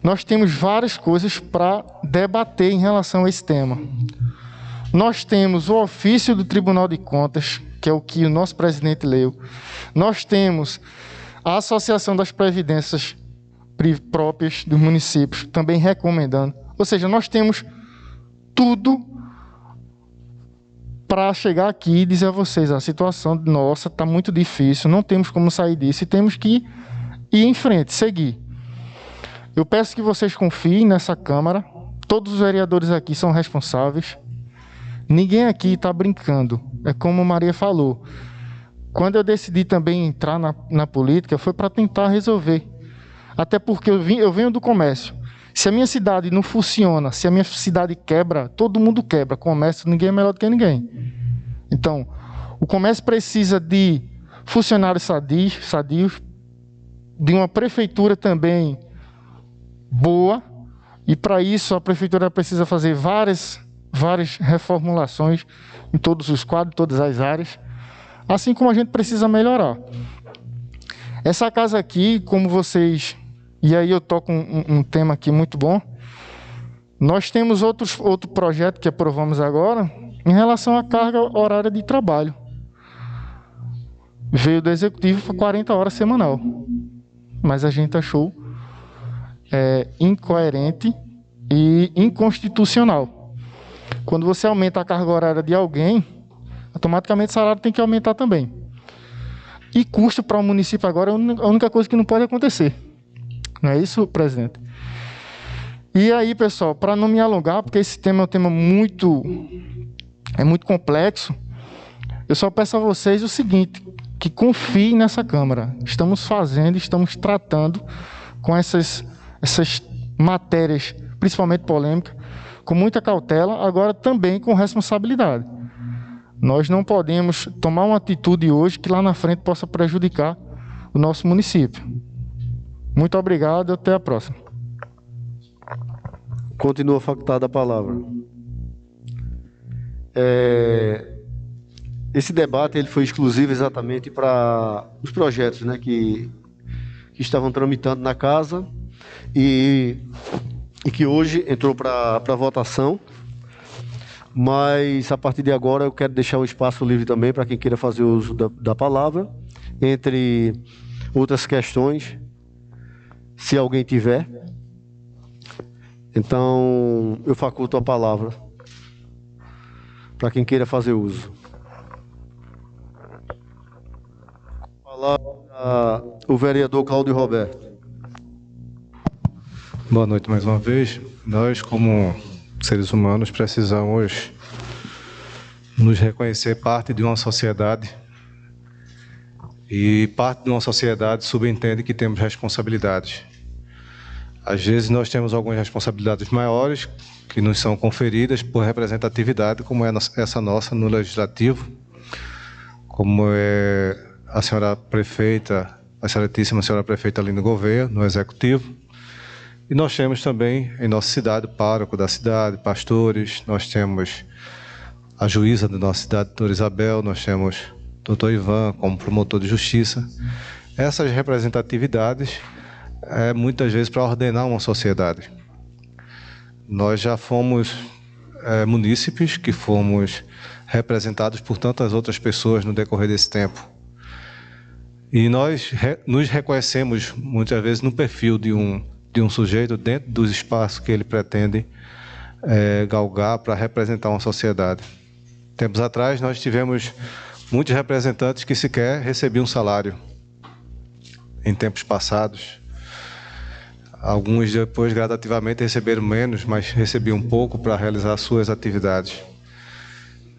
nós temos várias coisas para debater em relação a esse tema. Nós temos o ofício do Tribunal de Contas, que é o que o nosso presidente leu. Nós temos a Associação das Previdências próprias dos municípios, também recomendando. Ou seja, nós temos tudo para chegar aqui e dizer a vocês, a situação nossa está muito difícil, não temos como sair disso e temos que ir em frente, seguir. Eu peço que vocês confiem nessa Câmara, todos os vereadores aqui são responsáveis, ninguém aqui está brincando, é como Maria falou. Quando eu decidi também entrar na política, foi para tentar resolver. Até porque eu venho do comércio. Se a minha cidade não funciona, se a minha cidade quebra, todo mundo quebra. Comércio, ninguém é melhor do que ninguém. Então, o comércio precisa de funcionários sadios, de uma prefeitura também boa, e para isso a prefeitura precisa fazer várias reformulações em todos os quadros, todas as áreas, assim como a gente precisa melhorar. Essa casa aqui, como vocês... E aí eu toco um tema aqui muito bom. Nós temos outro projeto que aprovamos agora em relação à carga horária de trabalho. veio do Executivo para 40 horas semanal. Mas a gente achou incoerente e inconstitucional. Quando você aumenta a carga horária de alguém, automaticamente o salário tem que aumentar também. E custo para o município agora é a única coisa que não pode acontecer. Não é isso, presidente? E aí, pessoal, para não me alongar, porque esse tema é um tema muito complexo, eu só peço a vocês o seguinte, que confiem nessa Câmara. Estamos tratando com essas matérias, principalmente polêmicas, com muita cautela, agora também com responsabilidade. Nós não podemos tomar uma atitude hoje que lá na frente possa prejudicar o nosso município. Muito obrigado e até a próxima. Continua facultada a palavra. Esse debate ele foi exclusivo exatamente para os projetos, né, que estavam tramitando na casa e que hoje entrou para votação. Mas, a partir de agora, eu quero deixar um espaço livre também para quem queira fazer uso da palavra, entre outras questões, se alguém tiver. Então, eu faculto a palavra para quem queira fazer uso. Palavra o vereador Cláudio Roberto. Boa noite mais uma vez. Nós, como seres humanos, precisamos nos reconhecer parte de uma sociedade, e parte de uma sociedade subentende que temos responsabilidades. Às vezes nós temos algumas responsabilidades maiores que nos são conferidas por representatividade, como é essa nossa no Legislativo, como é a senhora prefeita, a excelentíssima senhora prefeita Aline Gouveia, no Executivo. E nós temos também em nossa cidade o pároco da cidade, pastores, nós temos a juíza da nossa cidade, doutora Isabel, nós temos o doutor Ivan como promotor de justiça. Essas representatividades muitas vezes para ordenar uma sociedade. Nós já fomos munícipes que fomos representados por tantas outras pessoas no decorrer desse tempo. E nós nos reconhecemos muitas vezes no perfil de um sujeito dentro dos espaços que ele pretende galgar para representar uma sociedade. Tempos atrás, nós tivemos muitos representantes que sequer recebiam salário em tempos passados. Alguns depois, gradativamente, receberam menos, mas recebiam pouco para realizar suas atividades.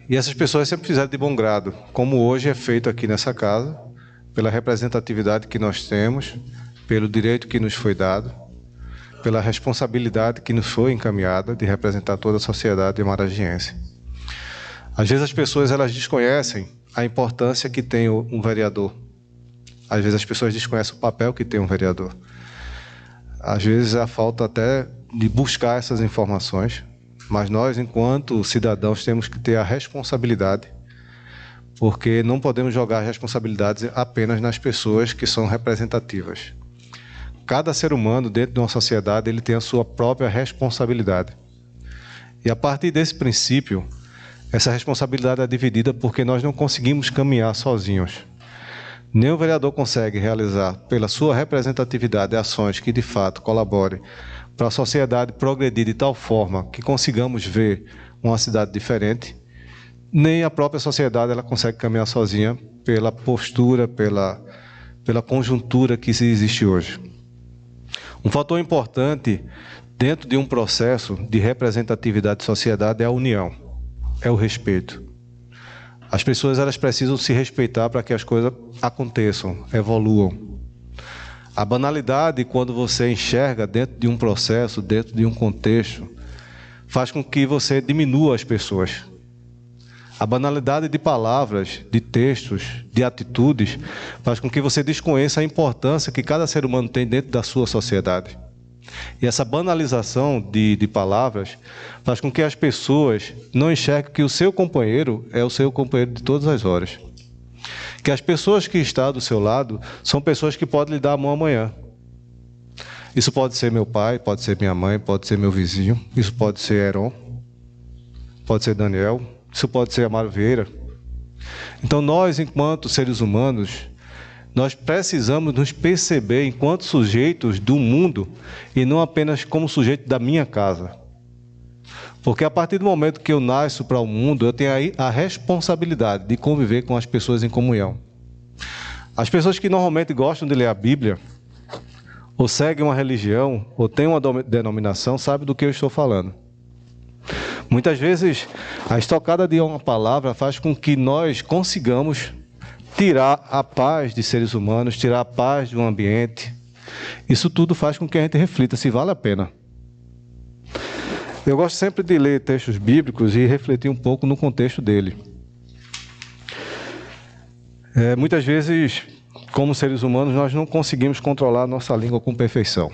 E essas pessoas sempre fizeram de bom grado, como hoje é feito aqui nessa casa, pela representatividade que nós temos, pelo direito que nos foi dado, pela responsabilidade que nos foi encaminhada de representar toda a sociedade maragiense. Às vezes as pessoas elas desconhecem a importância que tem um vereador. Às vezes as pessoas desconhecem o papel que tem um vereador. Às vezes a falta até de buscar essas informações, mas nós, enquanto cidadãos, temos que ter a responsabilidade, porque não podemos jogar as responsabilidades apenas nas pessoas que são representativas. Cada ser humano, dentro de uma sociedade, ele tem a sua própria responsabilidade. E a partir desse princípio, essa responsabilidade é dividida porque nós não conseguimos caminhar sozinhos. Nem o vereador consegue realizar, pela sua representatividade, ações que, de fato, colaborem para a sociedade progredir de tal forma que consigamos ver uma cidade diferente, nem a própria sociedade ela consegue caminhar sozinha pela postura, pela conjuntura que existe hoje. Um fator importante dentro de um processo de representatividade de sociedade é a união, é o respeito. As pessoas elas precisam se respeitar para que as coisas aconteçam, evoluam. A banalidade, quando você enxerga dentro de um processo, dentro de um contexto, faz com que você diminua as pessoas. A banalidade de palavras, de textos, de atitudes, faz com que você desconheça a importância que cada ser humano tem dentro da sua sociedade. E essa banalização de palavras faz com que as pessoas não enxerguem que o seu companheiro é o seu companheiro de todas as horas. Que as pessoas que estão do seu lado são pessoas que podem lhe dar a mão amanhã. Isso pode ser meu pai, pode ser minha mãe, pode ser meu vizinho, isso pode ser Heron, pode ser Daniel, isso pode ser Amaro Vieira, Então nós, enquanto seres humanos, nós precisamos nos perceber enquanto sujeitos do mundo e não apenas como sujeito da minha casa. Porque a partir do momento que eu nasço para o mundo, eu tenho aí a responsabilidade de conviver com as pessoas em comunhão. As pessoas que normalmente gostam de ler a Bíblia, ou seguem uma religião, ou têm uma denominação, sabem do que eu estou falando. Muitas vezes, a estocada de uma palavra faz com que nós consigamos tirar a paz de seres humanos, tirar a paz de um ambiente. Isso tudo faz com que a gente reflita se vale a pena. Eu gosto sempre de ler textos bíblicos e refletir um pouco no contexto dele. Muitas vezes, como seres humanos, nós não conseguimos controlar a nossa língua com perfeição.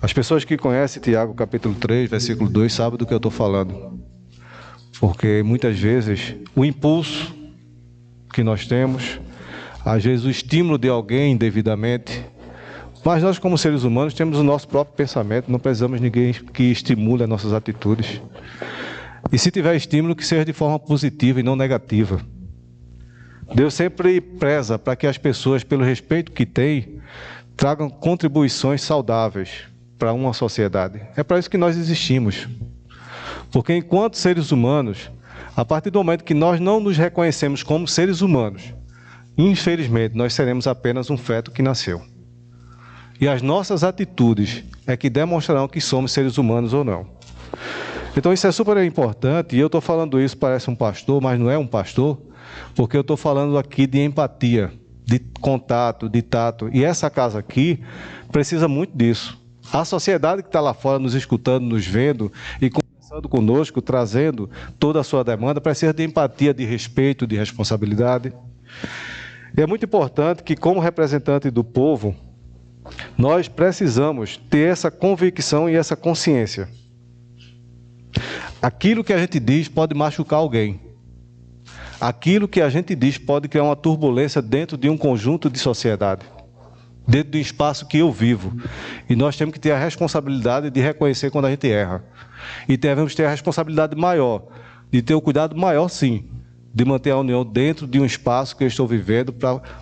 As pessoas que conhecem Tiago capítulo 3, versículo 2, sabem do que eu estou falando. Porque muitas vezes o impulso que nós temos, às vezes o estímulo de alguém indevidamente, mas nós como seres humanos temos o nosso próprio pensamento, não precisamos de ninguém que estimule as nossas atitudes. E se tiver estímulo, que seja de forma positiva e não negativa. Deus sempre preza para que as pessoas, pelo respeito que têm, tragam contribuições saudáveis para uma sociedade. É para isso que nós existimos. Porque enquanto seres humanos, a partir do momento que nós não nos reconhecemos como seres humanos, infelizmente, nós seremos apenas um feto que nasceu. E as nossas atitudes é que demonstrarão que somos seres humanos ou não. Então isso é super importante, e eu estou falando isso, parece um pastor, mas não é um pastor, porque eu estou falando aqui de empatia, de contato, de tato. E essa casa aqui precisa muito disso. A sociedade que está lá fora nos escutando, nos vendo e conversando conosco, trazendo toda a sua demanda, precisa de empatia, de respeito, de responsabilidade. E é muito importante que, como representante do povo, nós precisamos ter essa convicção e essa consciência. Aquilo que a gente diz pode machucar alguém. Aquilo que a gente diz pode criar uma turbulência dentro de um conjunto de sociedade, dentro do espaço que eu vivo. E nós temos que ter a responsabilidade de reconhecer quando a gente erra. E devemos ter a responsabilidade maior, de ter o cuidado maior, sim, de manter a união dentro de um espaço que eu estou vivendo,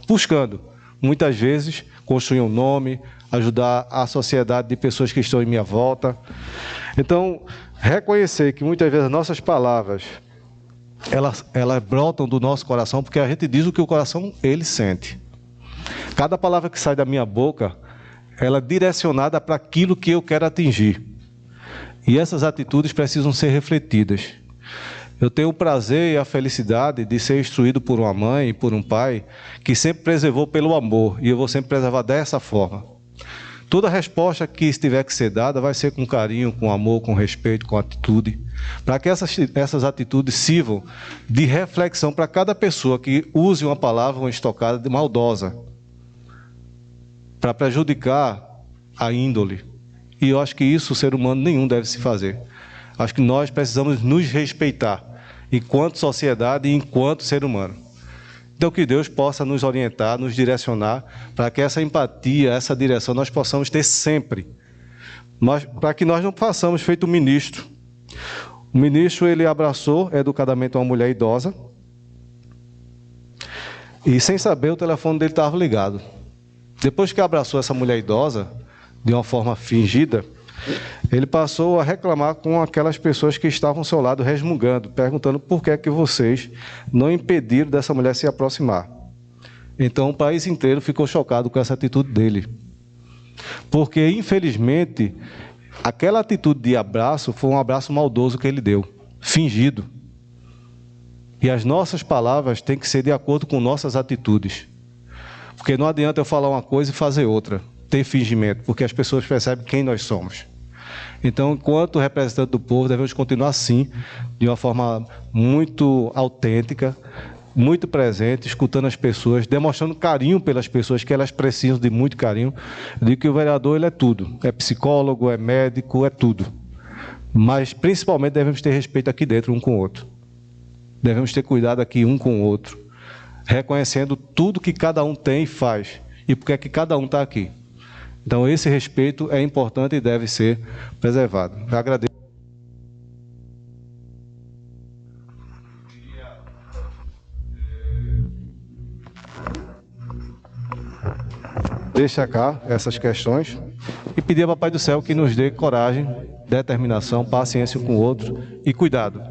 buscando, muitas vezes, construir um nome, ajudar a sociedade de pessoas que estão em minha volta. Então, reconhecer que muitas vezes as nossas palavras, elas brotam do nosso coração, porque a gente diz o que o coração, ele sente. Cada palavra que sai da minha boca, ela é direcionada para aquilo que eu quero atingir. E essas atitudes precisam ser refletidas. Eu tenho o prazer e a felicidade de ser instruído por uma mãe e por um pai que sempre preservou pelo amor, e eu vou sempre preservar dessa forma. Toda resposta que estiver que ser dada vai ser com carinho, com amor, com respeito, com atitude, para que essas atitudes sirvam de reflexão para cada pessoa que use uma palavra, uma estocada de maldosa, para prejudicar a índole. E eu acho que isso o ser humano nenhum deve se fazer. Acho que nós precisamos nos respeitar, enquanto sociedade e enquanto ser humano. Então, que Deus possa nos orientar, nos direcionar, para que essa empatia, essa direção, nós possamos ter sempre. Mas, para que nós não façamos feito o ministro. O ministro, ele abraçou educadamente uma mulher idosa, e sem saber, o telefone dele estava ligado. Depois que abraçou essa mulher idosa, de uma forma fingida, ele passou a reclamar com aquelas pessoas que estavam ao seu lado, resmungando, perguntando por que é que vocês não impediram dessa mulher se aproximar. Então o país inteiro ficou chocado com essa atitude dele. Porque, infelizmente, aquela atitude de abraço foi um abraço maldoso que ele deu, fingido. E as nossas palavras têm que ser de acordo com nossas atitudes. Porque não adianta eu falar uma coisa e fazer outra, ter fingimento, porque as pessoas percebem quem nós somos. Então, enquanto representante do povo, devemos continuar assim, de uma forma muito autêntica, muito presente, escutando as pessoas, demonstrando carinho pelas pessoas, que elas precisam de muito carinho. Eu digo que o vereador, ele é tudo, é psicólogo, é médico, é tudo. Mas, principalmente, devemos ter respeito aqui dentro, um com o outro. Devemos ter cuidado aqui um com o outro, reconhecendo tudo que cada um tem e faz, e porque é que cada um está aqui. Então, esse respeito é importante e deve ser preservado. Eu agradeço. destacar essas questões e pedir ao Papai do Céu que nos dê coragem, determinação, paciência com o outro e cuidado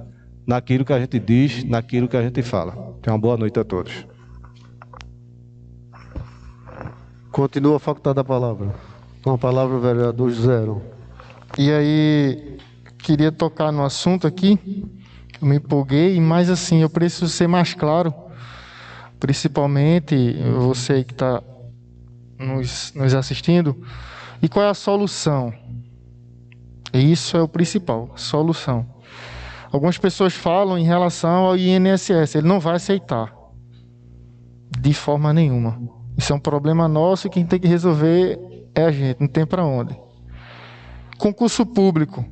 naquilo que a gente diz, naquilo que a gente fala. Tenha uma boa noite a todos. Continua a facultar a palavra. Com a palavra o vereador José Heron. E aí, queria tocar no assunto aqui, eu me empolguei, mas assim, eu preciso ser mais claro, principalmente você que está nos assistindo, e qual é a solução? Isso é o principal, solução. Algumas pessoas falam em relação ao INSS, ele não vai aceitar, de forma nenhuma. Isso é um problema nosso e quem tem que resolver é a gente, não tem para onde. Concurso público,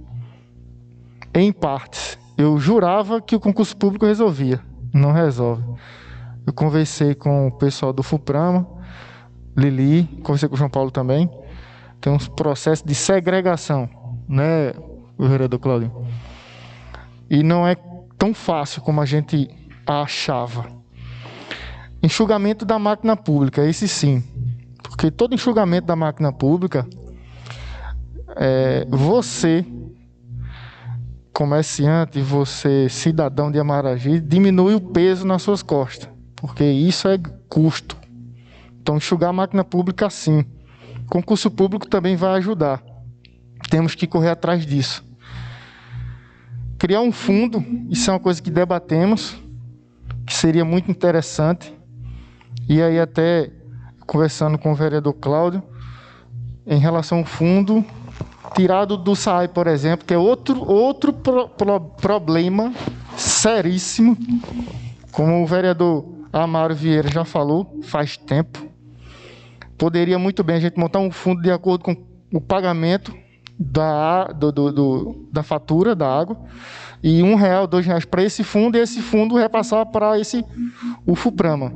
em partes. Eu jurava que o concurso público resolvia, não resolve. Eu conversei com o pessoal do FUPRAMA, Lili, conversei com o João Paulo também. Tem um processo de segregação, né, o vereador Claudio? E não é tão fácil como a gente achava. Enxugamento da máquina pública, esse sim. Porque todo enxugamento da máquina pública, você, comerciante, você, cidadão de Amaragi, diminui o peso nas suas costas. Porque isso é custo. Então, enxugar a máquina pública, sim. Concurso público também vai ajudar. Temos que correr atrás disso. Criar um fundo, isso é uma coisa que debatemos, que seria muito interessante. E aí até conversando com o vereador Cláudio, em relação ao fundo, tirado do SAI, por exemplo, que é outro problema seríssimo, como o vereador Amaro Vieira já falou, faz tempo. Poderia muito bem a gente montar um fundo de acordo com o pagamento da fatura da água, e R$1, R$2 para esse fundo, e esse fundo repassar para o FUPRAMA.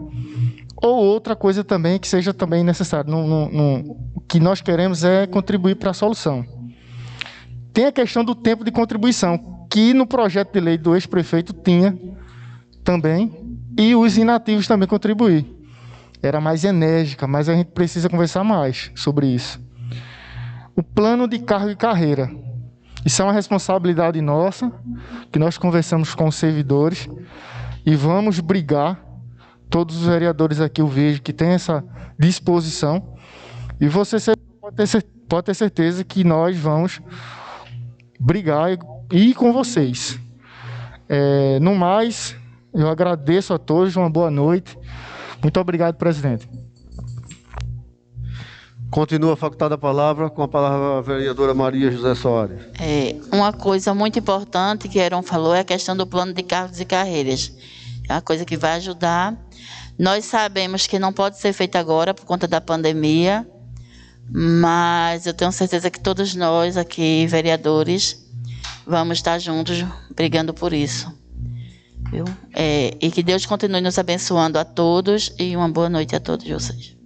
Ou outra coisa também que seja também necessário. O que nós queremos é contribuir para a solução. Tem a questão do tempo de contribuição, que no projeto de lei do ex-prefeito tinha também, e os inativos também contribuir. Era mais enérgica, mas a gente precisa conversar mais sobre isso. O plano de cargo e carreira. Isso é uma responsabilidade nossa, que nós conversamos com os servidores e vamos brigar. Todos os vereadores aqui eu vejo que tem essa disposição. E você pode ter certeza que nós vamos brigar e ir com vocês. No mais, eu agradeço a todos, uma boa noite. Muito obrigado, presidente. Continua a facultada a palavra, com a palavra a vereadora Maria José Soares. Uma coisa muito importante que Heron falou é a questão do plano de cargos e carreiras. É uma coisa que vai ajudar. Nós sabemos que não pode ser feito agora por conta da pandemia, mas eu tenho certeza que todos nós aqui, vereadores, vamos estar juntos brigando por isso. Viu? E que Deus continue nos abençoando a todos e uma boa noite a todos vocês.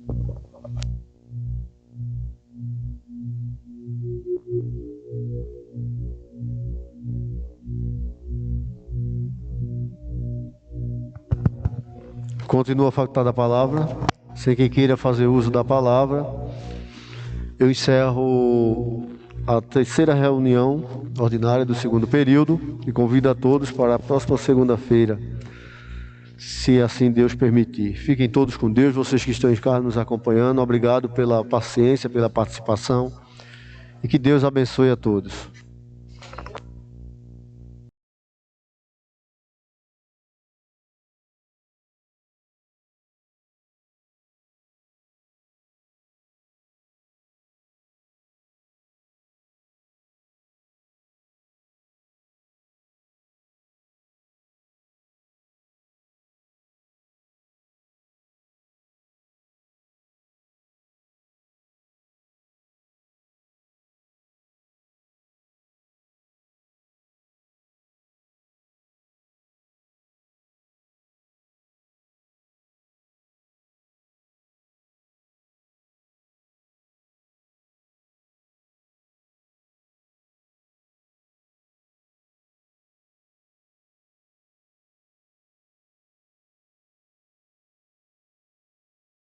Continua a facultada a palavra. Sem quem queira fazer uso da palavra, eu encerro a terceira reunião ordinária do segundo período e convido a todos para a próxima segunda-feira, se assim Deus permitir. Fiquem todos com Deus, vocês que estão em casa nos acompanhando. Obrigado pela paciência, pela participação e que Deus abençoe a todos.